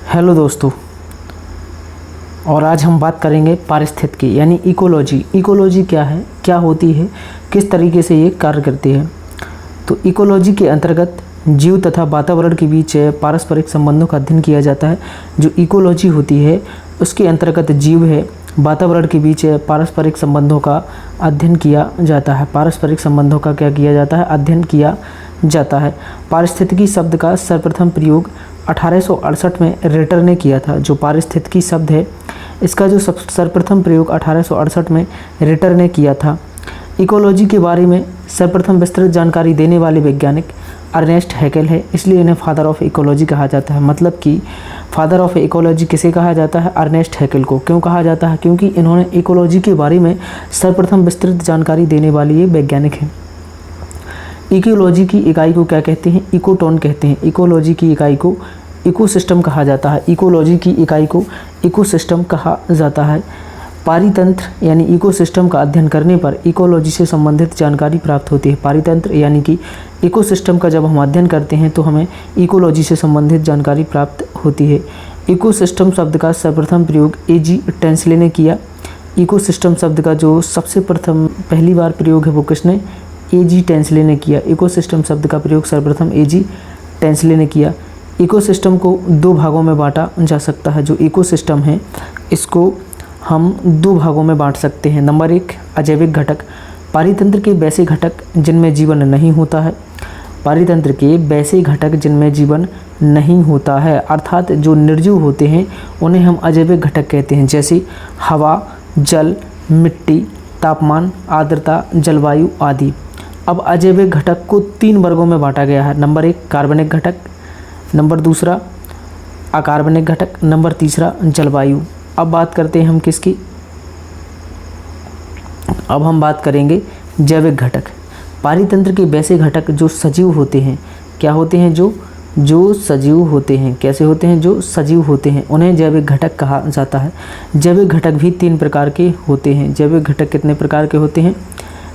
Hello दोस्तों, और आज हम बात करेंगे पारिस्थितिकी यानी इकोलॉजी। इकोलॉजी क्या है, क्या होती है, किस तरीके से ये कार्य करती है। तो इकोलॉजी के अंतर्गत जीव तथा वातावरण के बीच पारस्परिक संबंधों का अध्ययन किया जाता है। जो इकोलॉजी होती है उसके अंतर्गत जीव है, वातावरण के बीच पारस्परिक संबंधों का अध्ययन किया जाता है। पारस्परिक संबंधों का क्या किया जाता है, अध्ययन किया जाता है। पारिस्थितिकी शब्द का सर्वप्रथम प्रयोग 1868 में रेटर ने किया था। जो पारिस्थितिकी शब्द है इसका जो सर्वप्रथम प्रयोग 1868 में रेटर ने किया था। इकोलॉजी के बारे में सर्वप्रथम विस्तृत जानकारी देने वाले वैज्ञानिक अर्नेस्ट हैकेल है, इसलिए इन्हें फादर ऑफ इकोलॉजी कहा जाता है। मतलब कि फादर ऑफ इकोलॉजी किसे कहा जाता है, अर्नेस्ट हैकेल को। क्यों कहा जाता है, क्योंकि इन्होंने इकोलॉजी के बारे में सर्वप्रथम विस्तृत जानकारी देने वाले ये वैज्ञानिक हैं। इकोलॉजी की इकाई को क्या कहते हैं, इकोटोन कहते हैं। इकोलॉजी की इकाई को इकोसिस्टम कहा जाता है। इकोलॉजी की इकाई को इकोसिस्टम कहा जाता है। पारितंत्र यानी इकोसिस्टम का अध्ययन करने पर इकोलॉजी से संबंधित जानकारी प्राप्त होती है। पारितंत्र यानी कि इकोसिस्टम का जब हम अध्ययन करते हैं तो हमें इकोलॉजी से संबंधित जानकारी प्राप्त होती है। इकोसिस्टम शब्द का सर्वप्रथम प्रयोग एजी टेंसले ने किया। इकोसिस्टम शब्द का जो सबसे प्रथम पहली बार प्रयोग है वो किसने, एजी टेंसले ने किया। इकोसिस्टम शब्द का प्रयोग सर्वप्रथम एजी टेंसले ने किया। इकोसिस्टम को दो भागों में बांटा जा सकता है। जो इकोसिस्टम है इसको हम दो भागों में बांट सकते हैं। नंबर 1, अजैविक घटक। पारितंत्र के वैसे घटक जिनमें जीवन नहीं होता है। पारितंत्र के वैसे घटक जिनमें जीवन नहीं होता है, अर्थात जो निर्जीव होते हैं उन्हें हम अजैविक घटक कहते हैं। जैसे हवा, जल, मिट्टी, तापमान, आर्द्रता, जलवायु आदि। अब अजैविक घटक को 3 वर्गों में बांटा गया है। नंबर 1, कार्बनिक घटक। नंबर 2 अकार्बनिक घटक। नंबर 3 जलवायु। अब बात करते हैं हम किसकी, अब हम बात करेंगे जैविक घटक। पारितंत्र के वैसे घटक जो सजीव होते हैं, क्या होते हैं, जो सजीव होते हैं। कैसे होते हैं, जो सजीव होते हैं, उन्हें जैविक घटक कहा जाता है। जैविक घटक भी 3 प्रकार के होते हैं। जैविक घटक कितने प्रकार के होते हैं,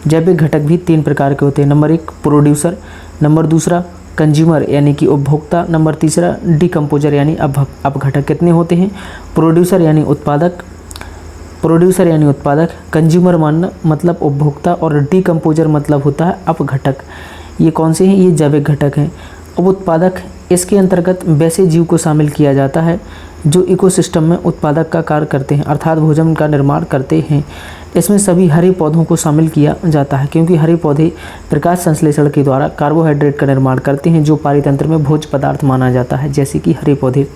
जैविक घटक भी 3 प्रकार के होते हैं। Number 1 producer. नंबर 2 कंज्यूमर यानी कि उपभोक्ता। नंबर 3 डिकम्पोजर यानी अपघटक। कितने होते हैं, प्रोड्यूसर यानी उत्पादक, प्रोड्यूसर यानी उत्पादक, कंज्यूमर मतलब उपभोक्ता, और डिकम्पोजर मतलब होता है अपघटक। ये कौन से हैं, ये जैविक घटक हैं। अब उत्पादक, इसके अंतर्गत वैसे जीव को शामिल किया जाता है जो इकोसिस्टम में उत्पादक का कार्य करते हैं, अर्थात भोजन का निर्माण करते हैं। इसमें सभी हरे पौधों को शामिल किया जाता है, क्योंकि हरे पौधे प्रकाश संश्लेषण के द्वारा कार्बोहाइड्रेट का निर्माण करते हैं, जो पारितंत्र में भोज्य पदार्थ माना जाता है, जैसे कि हरे पौधे।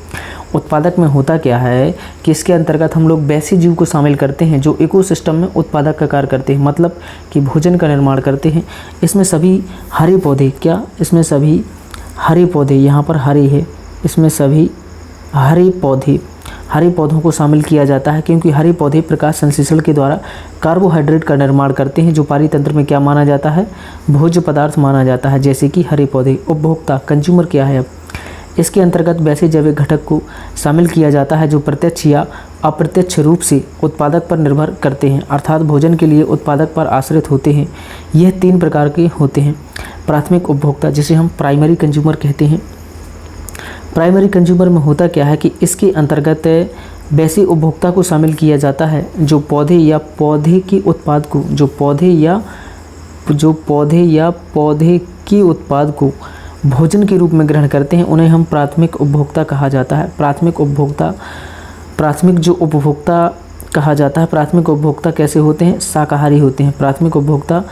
उत्पादक में होता क्या है कि इसके अंतर्गत हम लोग वैसे जीव को शामिल करते हैं जो इकोसिस्टम में उत्पादक का कार्य करते हैं, मतलब कि भोजन का निर्माण करते हैं। इसमें सभी हरे पौधे, क्या इसमें सभी हरे पौधे, यहाँ पर हरे है, इसमें सभी हरे पौधों को शामिल किया जाता है, क्योंकि हरे पौधे प्रकाश संश्लेषण के द्वारा कार्बोहाइड्रेट का निर्माण करते हैं, जो पारितंत्र में क्या माना जाता है, भोज्य पदार्थ माना जाता है, जैसे कि हरे पौधे। उपभोक्ता, कंज्यूमर क्या है, अब इसके अंतर्गत वैसे जैविक घटक को शामिल किया जाता है जो प्रत्यक्ष या अप्रत्यक्ष रूप से उत्पादक पर निर्भर करते हैं, अर्थात भोजन के लिए उत्पादक पर आश्रित होते हैं। यह 3 प्रकार के होते हैं। प्राथमिक उपभोक्ता, जिसे हम प्राइमरी कंज्यूमर कहते हैं। प्राइमरी कंज्यूमर में होता क्या है कि इसके अंतर्गत वैसे उपभोक्ता को शामिल किया जाता है जो पौधे या पौधे के उत्पाद को, जो पौधे के उत्पाद को भोजन के रूप में ग्रहण करते हैं, उन्हें हम प्राथमिक उपभोक्ता कहा जाता है। प्राथमिक जो उपभोक्ता कहा जाता है, प्राथमिक उपभोक्ता कैसे होते हैं, शाकाहारी होते हैं। प्राथमिक उपभोक्ता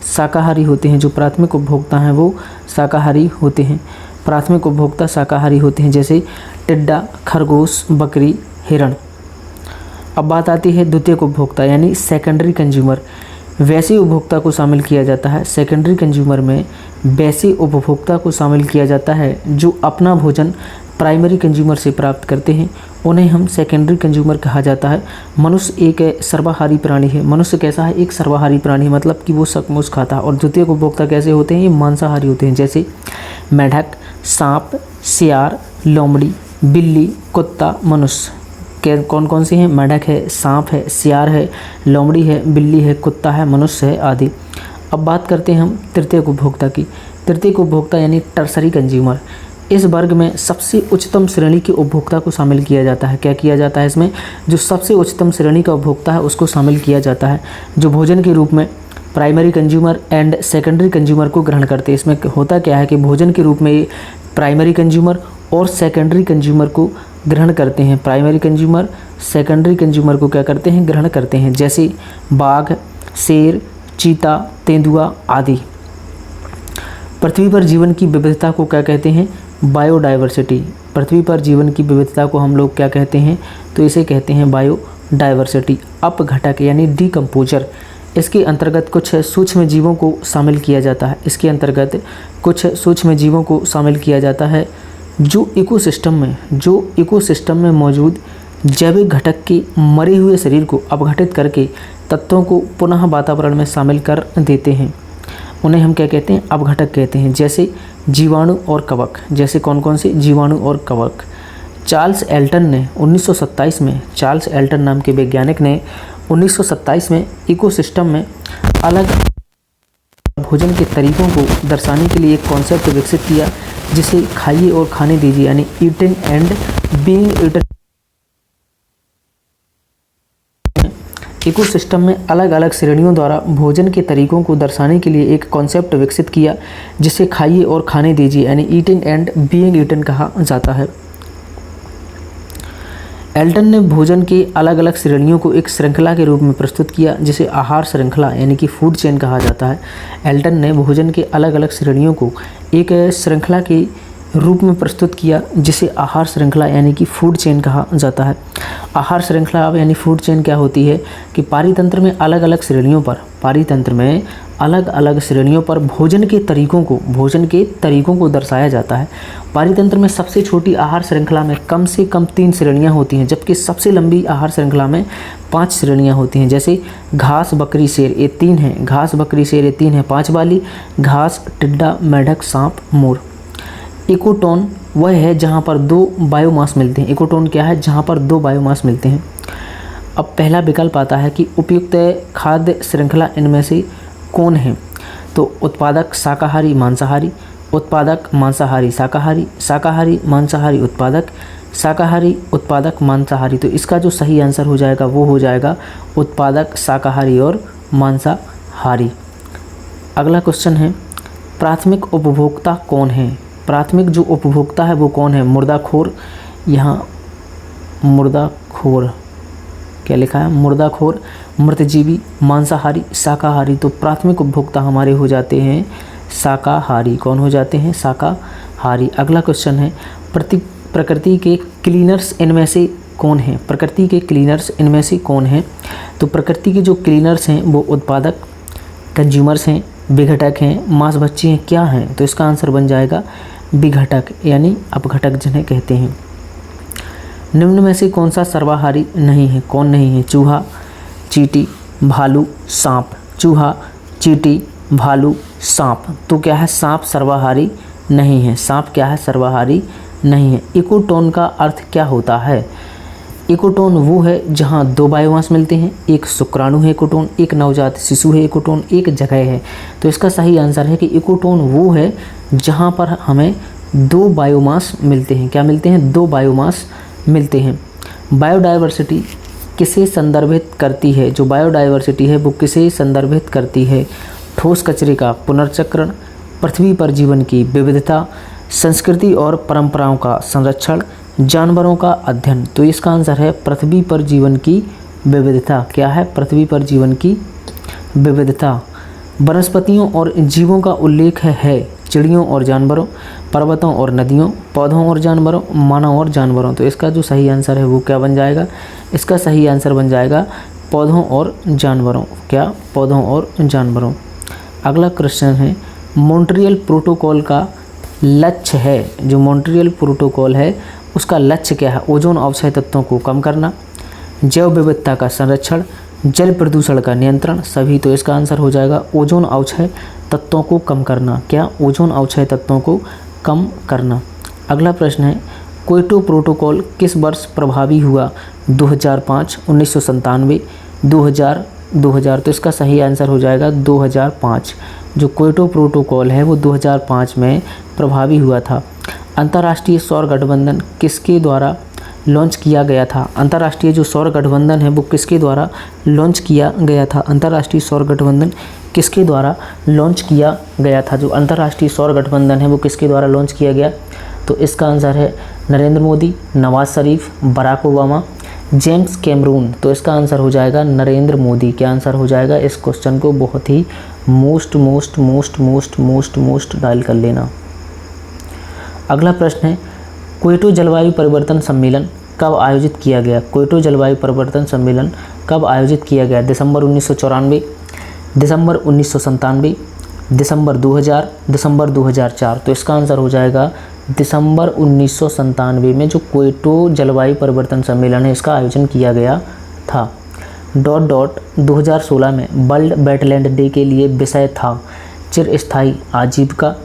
शाकाहारी होते हैं। जो प्राथमिक उपभोक्ता हैं वो शाकाहारी होते हैं। प्राथमिक उपभोक्ता शाकाहारी होते हैं, जैसे टिड्डा, खरगोश, बकरी, हिरण। अब बात आती है द्वितीयक उपभोक्ता यानी सेकेंडरी कंज्यूमर। वैसे उपभोक्ता को शामिल किया जाता है। सेकेंडरी कंज्यूमर में वैसे उपभोक्ता को शामिल किया जाता है जो अपना भोजन प्राइमरी कंज्यूमर से प्राप्त करते हैं, उन्हें हम सेकेंडरी कंज्यूमर कहा जाता है। मनुष्य एक सर्वाहारी प्राणी है। मनुष्य कैसा है, एक सर्वाहारी प्राणी है, मतलब कि वो सकमुस खाता है। और द्वितीयक उपभोक्ता कैसे होते हैं, ये मांसाहारी होते हैं, जैसे मेढक, सांप, सियार, लोमड़ी, बिल्ली, कुत्ता, मनुष्य। कौन कौन से हैं, मेढक है, सांप है, सियार है, लोमड़ी है, बिल्ली है, कुत्ता है, मनुष्य है आदि। अब बात करते हैं हम तृतीयक उपभोक्ता की। तृतीयक उपभोक्ता यानी टर्सरी कंज्यूमर। इस वर्ग में सबसे उच्चतम श्रेणी के उपभोक्ता को शामिल किया जाता है। क्या किया जाता है इसमें? जो सबसे उच्चतम श्रेणी का उपभोक्ता है उसको शामिल किया जाता है, जो भोजन के रूप में primary consumer and secondary consumer को ग्रहण करते हैं। इसमें होता क्या है कि भोजन के रूप में ये प्राइमरी कंज्यूमर और सेकेंडरी कंज्यूमर को ग्रहण करते हैं। प्राइमरी कंज्यूमर सेकेंडरी कंज्यूमर को क्या करते हैं? ग्रहण करते हैं, जैसे बाघ, शेर, चीता, तेंदुआ आदि। पृथ्वी पर जीवन की विविधता को क्या कहते हैं? बायोडाइवर्सिटी। पृथ्वी पर जीवन की विविधता को हम लोग क्या कहते हैं? तो इसे कहते हैं बायोडाइवर्सिटी। अपघटक यानी डीकम्पोजर, इसके अंतर्गत कुछ सूक्ष्म जीवों को शामिल किया जाता है। इसके अंतर्गत कुछ सूक्ष्म जीवों को शामिल किया जाता है जो इकोसिस्टम में मौजूद जैविक घटक के मरे हुए शरीर को अपघटित करके तत्वों को पुनः वातावरण में शामिल कर देते हैं। उन्हें हम क्या कहते हैं? अपघटक कहते हैं। जैसे जीवाणु और कवक। जैसे कौन कौन से? जीवाणु और कवक। चार्ल्स एल्टन ने 1927 में, चार्ल्स एल्टन नाम के वैज्ञानिक ने 1927 में इकोसिस्टम में अलग भोजन के तरीकों को दर्शाने के लिए एक कॉन्सेप्ट विकसित किया, जिसे खाइए और खाने दीजिए यानी eating and being eaten. Ecosystem में अलग अलग श्रेणियों द्वारा भोजन के तरीकों को दर्शाने के लिए एक कॉन्सेप्ट विकसित किया, जिसे खाइए और खाने दीजिए यानी ईटिंग एंड बीइंग ईटन कहा जाता है। एल्टन ने भोजन के अलग अलग श्रेणियों को एक श्रृंखला के रूप में प्रस्तुत किया, जिसे आहार श्रृंखला यानी कि फूड चेन कहा जाता है। एल्टन ने भोजन के अलग अलग श्रेणियों को एक श्रृंखला के रूप में प्रस्तुत किया, जिसे आहार श्रृंखला यानी कि फूड चेन कहा जाता है। आहार श्रृंखला यानी फूड चेन क्या होती है कि पारितंत्र में अलग अलग श्रेणियों पर भोजन के तरीकों को दर्शाया जाता है। पारितंत्र में सबसे छोटी आहार श्रृंखला में कम से कम 3 श्रेणियां होती हैं, जबकि सबसे लंबी आहार श्रृंखला में 5 श्रेणियां होती हैं। जैसे घास, बकरी, शेर, ये 3 हैं। घास, बकरी, शेर, ये 3 हैं। 5 वाली घास, टिड्डा, मेढक, सांप, मोर। इकोटोन वह है जहाँ पर 2 बायोमास मिलते हैं। इकोटोन क्या है? जहाँ पर 2 बायोमास मिलते हैं। अब पहला विकल्प आता है कि उपयुक्त खाद्य श्रृंखला इनमें से कौन है? तो उत्पादक शाकाहारी मांसाहारी, उत्पादक मांसाहारी शाकाहारी, शाकाहारी मांसाहारी उत्पादक, शाकाहारी उत्पादक मांसाहारी। तो इसका जो सही आंसर हो जाएगा वो हो जाएगा उत्पादक शाकाहारी और मांसाहारी। अगला क्वेश्चन है, प्राथमिक उपभोक्ता कौन है? प्राथमिक जो उपभोक्ता है वो कौन है? मुर्दाखोर। यहाँ मुर्दाखोर क्या लिखा है? मुर्दाखोर, मृतजीवी, मांसाहारी, शाकाहारी। तो प्राथमिक उपभोक्ता हमारे हो जाते हैं शाकाहारी। कौन हो जाते हैं? शाकाहारी। अगला क्वेश्चन है, प्रकृति के क्लीनर्स इनमें से कौन है? प्रकृति के क्लीनर्स इनमें से कौन है? तो प्रकृति के जो क्लीनर्स हैं वो उत्पादक, कंज्यूमर्स हैं, विघटक हैं, मांसभक्षी हैं, क्या हैं? तो इसका आंसर बन जाएगा विघटक यानी अपघटक जिन्हें कहते हैं। निम्न में से कौन सा सर्वाहारी नहीं है? कौन नहीं है? चूहा, चींटी, भालू, सांप। चूहा, चींटी, भालू, सांप। तो क्या है? सांप सर्वाहारी नहीं है। सांप क्या है? सर्वाहारी नहीं है। इकोटोन का अर्थ क्या होता है? इकोटोन वो है जहाँ 2 बायोमास मिलते हैं। एक शुक्राणु है इकोटोन, एक नवजात शिशु है इकोटोन, एक जगह है। तो इसका सही आंसर है कि इकोटोन वो है जहाँ पर हमें 2 बायोमास मिलते हैं। क्या मिलते हैं? 2 बायोमास मिलते हैं। बायोडाइवर्सिटी किसे संदर्भित करती है? जो बायोडाइवर्सिटी है वो किसे संदर्भित करती है? ठोस कचरे का पुनर्चक्रण, पृथ्वी पर जीवन की विविधता, संस्कृति और परंपराओं का संरक्षण, जानवरों का अध्ययन। तो इसका आंसर है पृथ्वी पर जीवन की विविधता। क्या है? पृथ्वी पर जीवन की विविधता। वनस्पतियों और जीवों का उल्लेख है चिड़ियों और जानवरों, पर्वतों और नदियों, पौधों और जानवरों, मानव और जानवरों। तो इसका जो सही आंसर है वो क्या बन जाएगा? इसका सही आंसर बन जाएगा पौधों और जानवरों। क्या? पौधों और जानवरों। अगला क्वेश्चन है, मॉन्ट्रियल प्रोटोकॉल का लक्ष्य है, जो मॉन्ट्रियल प्रोटोकॉल है उसका लक्ष्य क्या है? ओजोन अवक्षय तत्वों को कम करना, जैव विविधता का संरक्षण, जल प्रदूषण का नियंत्रण, सभी। तो इसका आंसर हो जाएगा ओजोन अवक्षय तत्वों को कम करना। क्या? ओजोन अवक्षय तत्वों को कम करना। अगला प्रश्न है, क्योटो प्रोटोकॉल किस वर्ष प्रभावी हुआ? 2005, 1997, 2000। तो इसका सही आंसर हो जाएगा 2005। जो क्योटो प्रोटोकॉल है वो 2005 में प्रभावी हुआ था। अंतर्राष्ट्रीय सौर गठबंधन किसके द्वारा लॉन्च किया गया था? अंतर्राष्ट्रीय जो सौर गठबंधन है वो किसके द्वारा लॉन्च किया गया था? अंतर्राष्ट्रीय सौर गठबंधन किसके द्वारा लॉन्च किया गया था? जो अंतर्राष्ट्रीय सौर गठबंधन है वो किसके द्वारा लॉन्च किया गया? तो इसका आंसर है Narendra Modi, Nawaz Sharif, Barack Obama, James Cameron. तो इसका आंसर हो जाएगा नरेंद्र मोदी। क्या आंसर हो जाएगा? इस क्वेश्चन को बहुत ही मोस्ट डायल कर लेना। अगला प्रश्न है क्योटो जलवायु परिवर्तन सम्मेलन कब आयोजित किया गया? क्योटो जलवायु परिवर्तन सम्मेलन कब आयोजित किया गया? दिसंबर 1994, दिसंबर 1997, दिसंबर 2000, दिसंबर 2004। तो इसका आंसर हो जाएगा दिसंबर 1997 में जो क्योटो जलवायु परिवर्तन सम्मेलन है इसका आयोजन किया गया था। 2016 में वर्ल्ड वेटलैंड डे के लिए विषय था चिरस्थायी आजीविका।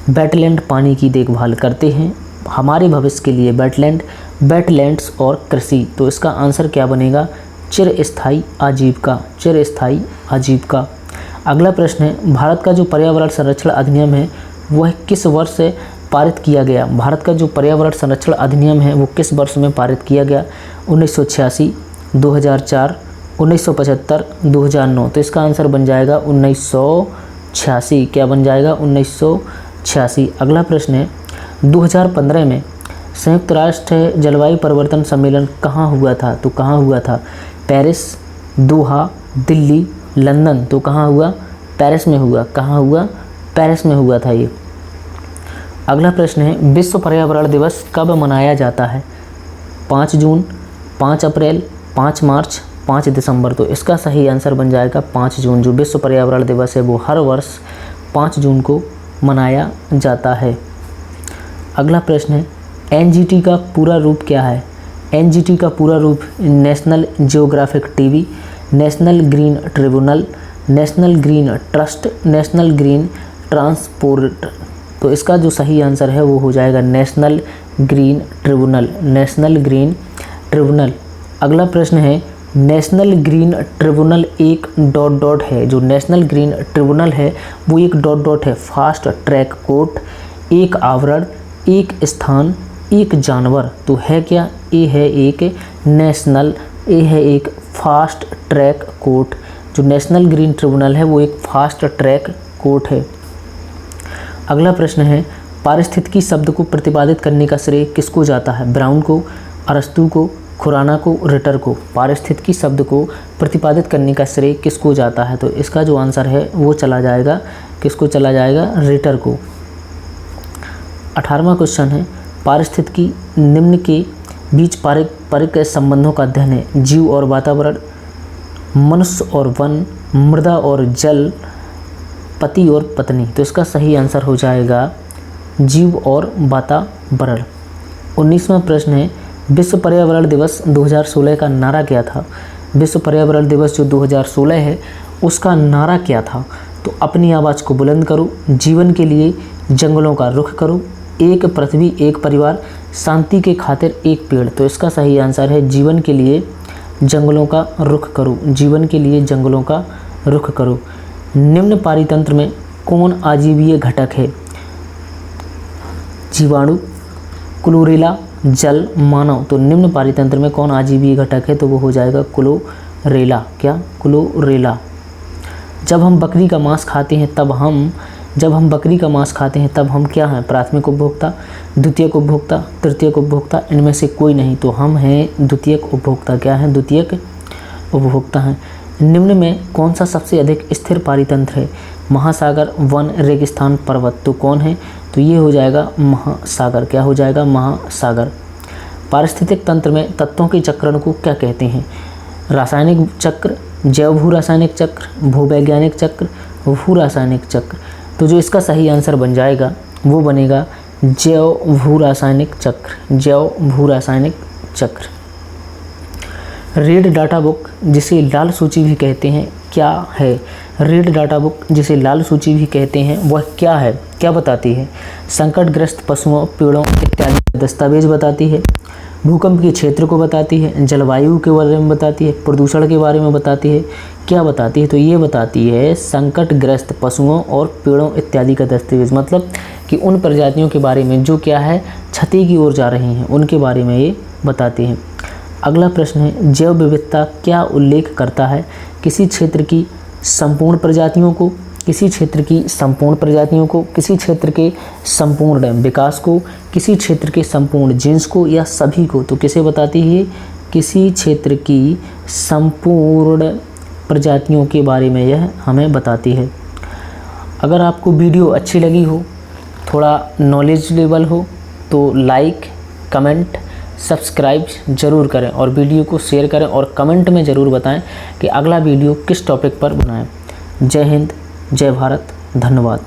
वेटलैंड पानी की देखभाल करते हैं, हमारे भविष्य के लिए वेटलैंड्स और कृषि। तो इसका आंसर क्या बनेगा? चिरस्थायी आजीविका, चिरस्थायी आजीविका। अगला प्रश्न है भारत का जो पर्यावरण संरक्षण अधिनियम है वह किस वर्ष से पारित किया गया? भारत का जो पर्यावरण संरक्षण अधिनियम है वो किस वर्ष में पारित किया गया? 1986, 2004, 1975, 2009। तो इसका आंसर बन जाएगा 1986। क्या बन जाएगा? 1986। अगला प्रश्न है 2015 में संयुक्त राष्ट्र जलवायु परिवर्तन सम्मेलन कहाँ हुआ था? तो कहाँ हुआ था? पेरिस, दोहा, दिल्ली, लंदन। तो कहाँ हुआ? पेरिस में हुआ। कहाँ हुआ? पेरिस में हुआ था ये। अगला प्रश्न है विश्व पर्यावरण दिवस कब मनाया जाता है? 5 जून, 5 अप्रैल, 5 मार्च, 5 दिसंबर। तो इसका सही आंसर बन जाएगा 5 जून। जो विश्व पर्यावरण दिवस है वो हर वर्ष 5 जून को मनाया जाता है। अगला प्रश्न है एनजीटी का पूरा रूप क्या है? एनजीटी का पूरा रूप national geographic TV, national green tribunal, national green trust, national green transport. तो इसका जो सही आंसर है वो हो जाएगा national green tribunal, national green tribunal. अगला प्रश्न है नेशनल ग्रीन ट्रिब्यूनल एक ... है। जो नेशनल ग्रीन ट्रिब्यूनल है वो एक ... है। फास्ट ट्रैक कोर्ट, एक आवरण, एक स्थान, एक जानवर। तो है क्या? ए है एक नेशनल, ए है एक फास्ट ट्रैक कोर्ट। जो नेशनल ग्रीन ट्रिब्यूनल है वो एक फास्ट ट्रैक कोर्ट है। अगला प्रश्न है पारिस्थितिकी शब्द को प्रतिपादित करने का श्रेय किसको जाता है? ब्राउन को, अरस्तू को, खुराना को, रिटर को। पारिस्थितिकी शब्द को प्रतिपादित करने का श्रेय किसको जाता है? तो इसका जो आंसर है वो चला जाएगा किसको? चला जाएगा रिटर को। 18वां क्वेश्चन है पारिस्थितिकी निम्न के बीच पारस्परिक संबंधों का अध्ययन है। जीव और वातावरण, मनुष्य और वन, मृदा और जल, पति और पत्नी। तो इसका सही आंसर हो जाएगा जीव और वातावरण। 19वां प्रश्न है विश्व पर्यावरण दिवस 2016 का नारा क्या था? विश्व पर्यावरण दिवस जो 2016 है उसका नारा क्या था? तो अपनी आवाज़ को बुलंद करो, जीवन के लिए जंगलों का रुख करो, एक पृथ्वी एक परिवार, शांति के खातिर एक पेड़। तो इसका सही आंसर है जीवन के लिए जंगलों का रुख करो, जीवन के लिए जंगलों का रुख करो। निम्न पारितंत्र में कौन अजीवीय घटक है? जीवाणु, क्लोरेला, जल, मानव। तो निम्न पारितंत्र में कौन अजीवीय घटक है? तो वो हो जाएगा क्लोरेला। क्या? क्लोरेला। जब हम बकरी का मांस खाते हैं तब हम क्या हैं? प्राथमिक उपभोक्ता, द्वितीयक उपभोक्ता, तृतीयक उपभोक्ता, इनमें से कोई नहीं। तो हम हैं द्वितीयक उपभोक्ता। क्या हैं? द्वितीयक उपभोक्ता हैं। निम्न में कौन सा सबसे अधिक स्थिर पारितंत्र है? महासागर, वन, रेगिस्तान, पर्वत। तो कौन है? तो ये हो जाएगा महासागर। क्या हो जाएगा? महासागर। पारिस्थितिक तंत्र में तत्वों के चक्रण को क्या कहते हैं? रासायनिक चक्र, जैव भू रासायनिक चक्र, भूवैज्ञानिक चक्र, भू रासायनिक चक्र। तो जो इसका सही आंसर बन जाएगा वो बनेगा जैव भू रासायनिक चक्र, जैव भू रासायनिक चक्र। रेड डाटा बुक जिसे लाल सूची भी कहते हैं क्या है? रेड डाटा बुक जिसे लाल सूची भी कहते हैं वह क्या है? क्या बताती है? संकटग्रस्त पशुओं, पेड़ों इत्यादि दस्तावेज बताती है, भूकंप के क्षेत्र को बताती है, जलवायु के बारे में बताती है, प्रदूषण के बारे में बताती है। क्या बताती है? तो ये बताती है संकटग्रस्त पशुओं और पेड़ों इत्यादि का दस्तावेज। मतलब कि उन प्रजातियों के बारे में जो क्या है क्षति की ओर जा रही हैं, उनके बारे में ये बताती हैं। अगला प्रश्न है, जैव विविधता क्या उल्लेख करता है? किसी क्षेत्र की संपूर्ण प्रजातियों को, किसी क्षेत्र की संपूर्ण प्रजातियों को, किसी क्षेत्र के संपूर्ण विकास को, किसी क्षेत्र के संपूर्ण जीन्स को, या सभी को? तो किसे बताती है? किसी क्षेत्र की संपूर्ण प्रजातियों के बारे में यह हमें बताती है। अगर आपको वीडियो अच्छी लगी हो, थोड़ा नॉलेजेबल हो, तो लाइक, कमेंट, सब्सक्राइब ज़रूर करें और वीडियो को शेयर करें और कमेंट में ज़रूर बताएं कि अगला वीडियो किस टॉपिक पर बनाएं। जय हिंद, जय भारत, धन्यवाद।